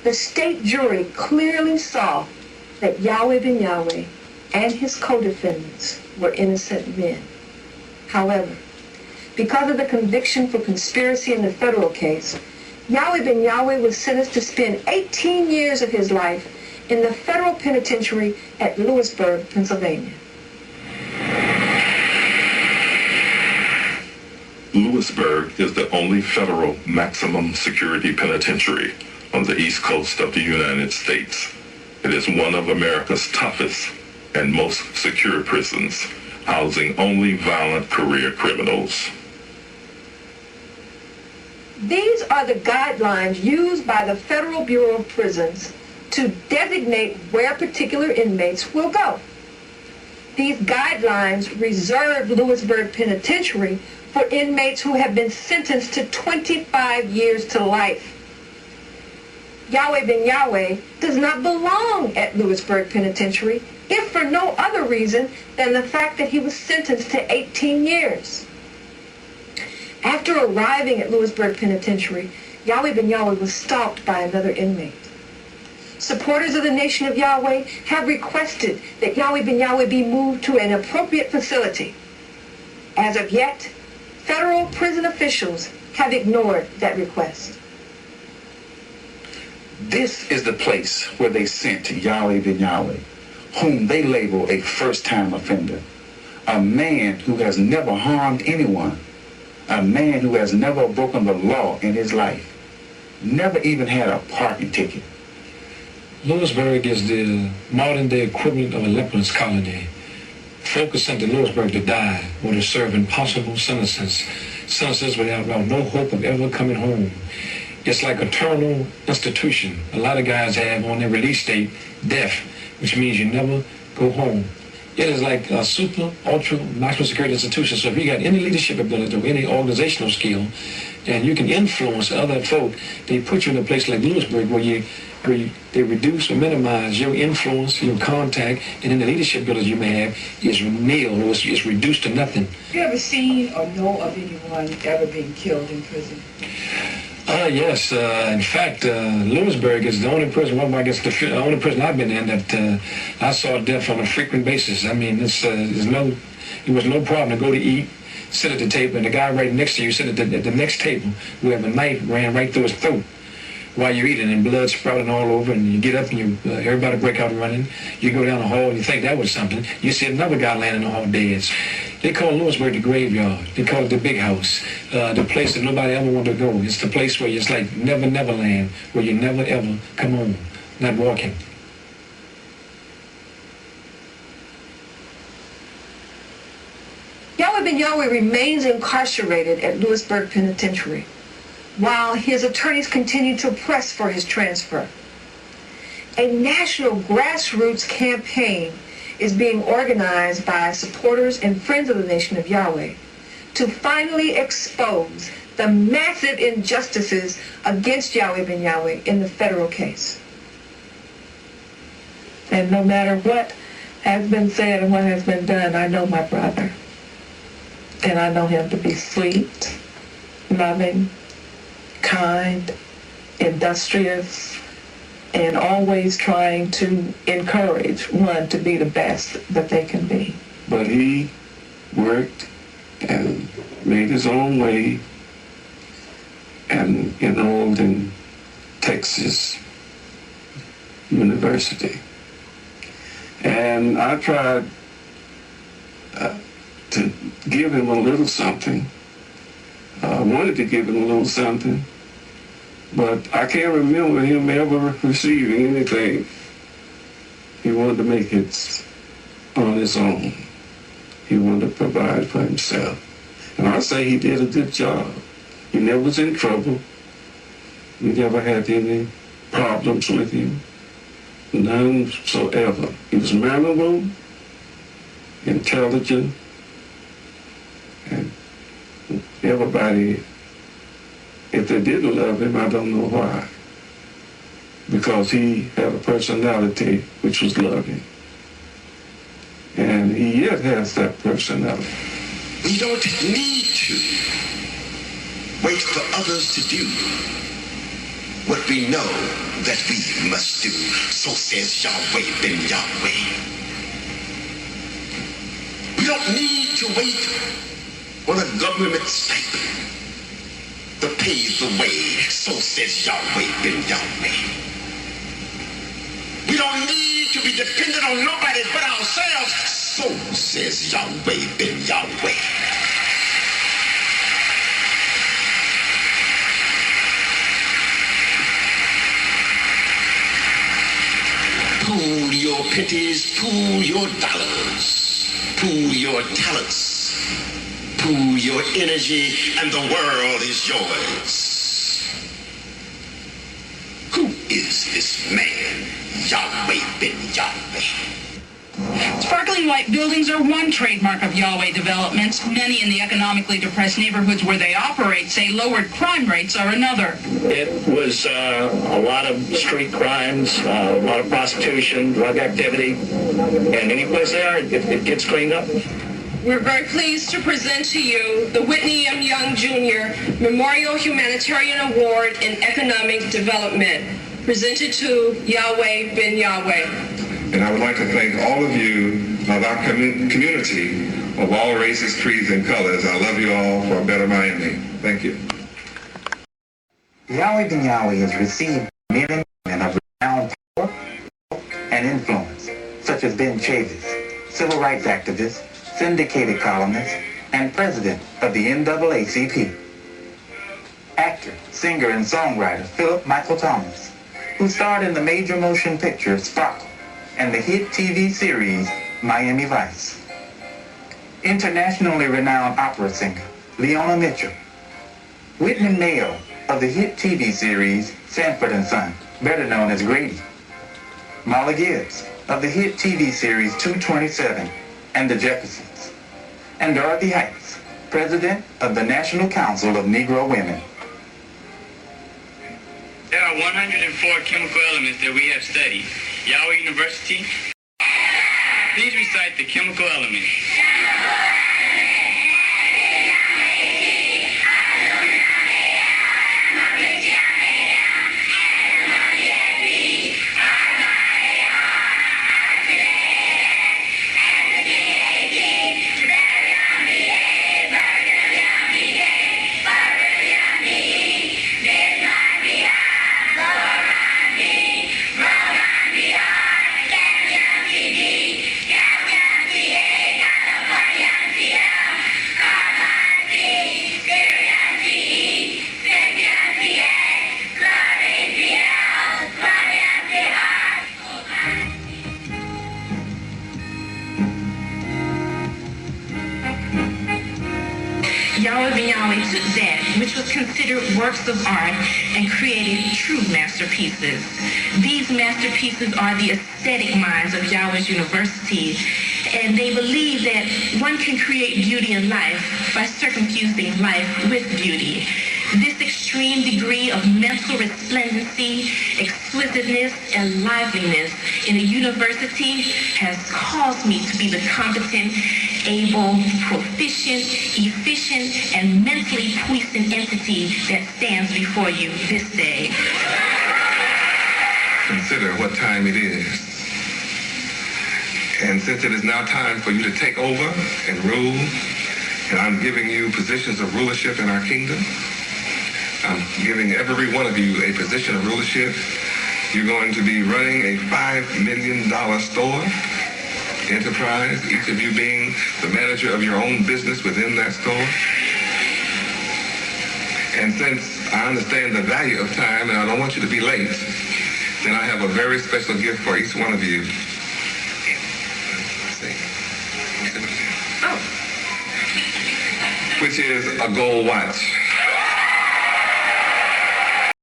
The state jury clearly saw that Yahweh ben Yahweh and his co-defendants were innocent men. However, because of the conviction for conspiracy in the federal case, Yahweh ben Yahweh was sentenced to spend 18 years of his life in the federal penitentiary at Lewisburg, Pennsylvania. Lewisburg is the only federal maximum security penitentiary on the east coast of the United States. It is one of America's toughest and most secure prisons, housing only violent career criminals. These are the guidelines used by the Federal Bureau of Prisons to designate where particular inmates will go. These guidelines reserve Lewisburg Penitentiary for inmates who have been sentenced to 25 years to life. Yahweh ben Yahweh does not belong at Lewisburg Penitentiary, if for no other reason than the fact that he was sentenced to 18 years. After arriving at Lewisburg Penitentiary, Yahweh ben Yahweh was stalked by another inmate. Supporters of the Nation of Yahweh have requested that Yahweh ben Yahweh be moved to an appropriate facility. As of yet, federal prison officials have ignored that request. This is the place where they sent Yahweh ben Yahweh, whom they label a first-time offender, a man who has never harmed anyone, a man who has never broken the law in his life, never even had a parking ticket. Lewisburg is the modern-day equivalent of a leper's colony. Folks are sent to Lewisburg to die or to serve impossible sentences without no hope of ever coming home. It's like a terminal institution. A lot of guys have on their release date death, which means you never go home. It is like a super, ultra, maximum security institution. So if you got any leadership ability or any organizational skill, and you can influence other folk, they put you in a place like Lewisburg where they reduce or minimize your influence, your contact, and then the leadership ability you may have is nil, or it's reduced to nothing. Have you ever seen or know of anyone ever being killed in prison? Yes. In fact, Lewisburg is the only prison, well, I guess the only prison I've been in that I saw death on a frequent basis. I mean, it was no problem to go to eat, sit at the table, and the guy right next to you sit at the next table who have a knife ran right through his throat while you're eating, and blood sprouting all over, and you get up and everybody break out running. You go down the hall and you think that was something. You see another guy laying in the hall dead. They call Lewisburg the graveyard. They call it the big house, the place that nobody ever wanted to go. It's the place where it's like never land, where you never ever come home, not walking. Yahweh ben Yahweh remains incarcerated at Lewisburg Penitentiary, while his attorneys continue to press for his transfer. A national grassroots campaign is being organized by supporters and friends of the Nation of Yahweh to finally expose the massive injustices against Yahweh ben Yahweh in the federal case. And no matter what has been said and what has been done, I know my brother. And I know him to be sweet, loving, kind, industrious, and always trying to encourage one to be the best that they can be. But he worked and made his own way and enrolled in Texas University. And I tried to give him a little something. I wanted to give him a little something, but I can't remember him ever receiving anything. He wanted to make it on his own. He wanted to provide for himself. And I say he did a good job. He never was in trouble. We never had any problems with him. None whatsoever. He was memorable, intelligent, and everybody, if they didn't love him, I don't know why. Because he had a personality which was loving. And he yet has that personality. We don't need to wait for others to do what we know that we must do. So says Yahweh ben Yahweh. We don't need to wait on a government stipend to pave the way. So says Yahweh ben Yahweh. We don't need to be dependent on nobody but ourselves. So says Yahweh ben Yahweh. Pool your pennies, pool your dollars, pool your talents, pool your energy, and the world is yours. Who is this man, Yahweh ben Yahweh? Sparkling white buildings are one trademark of Yahweh developments. Many in the economically depressed neighborhoods where they operate say lowered crime rates are another. It was a lot of street crimes, a lot of prostitution, drug activity, and any place they are, it gets cleaned up. We're very pleased to present to you the Whitney M. Young Jr. Memorial Humanitarian Award in Economic Development, presented to Yahweh ben Yahweh. And I would like to thank all of you of our community of all races, creeds, and colors. I love you all for a better Miami. Thank you. Yahweh ben Yahweh has received men and women of renowned power and influence, such as Ben Chavis, civil rights activist, syndicated columnist, and president of the NAACP. Actor, singer, and songwriter Philip Michael Thomas, who starred in the major motion picture Sparkle and the hit TV series Miami Vice. Internationally renowned opera singer Leona Mitchell. Whitman Mayo of the hit TV series Sanford and Son, better known as Grady. Molly Gibbs of the hit TV series 227 and The Jeffersons. And Dorothy Heights, president of the National Council of Negro Women. There are 104 chemical elements that we have studied. Yahweh University, please recite the chemical elements. Yahweh ben Yahweh took that which was considered works of art and created true masterpieces. These masterpieces are the aesthetic minds of Yahweh's University, and they believe that one can create beauty in life by circumfusing life with beauty. This extreme degree of mental resplendency, exquisiteness, and liveliness in a university has caused me to be the competent, able, proficient, efficient, and mentally puissant entity that stands before you this day. Consider what time it is. And since it is now time for you to take over and rule, and I'm giving you positions of rulership in our kingdom, I'm giving every one of you a position of rulership. You're going to be running a $5 million store enterprise, each of you being the manager of your own business within that store. And since I understand the value of time and I don't want you to be late, then I have a very special gift for each one of you. Which is a gold watch.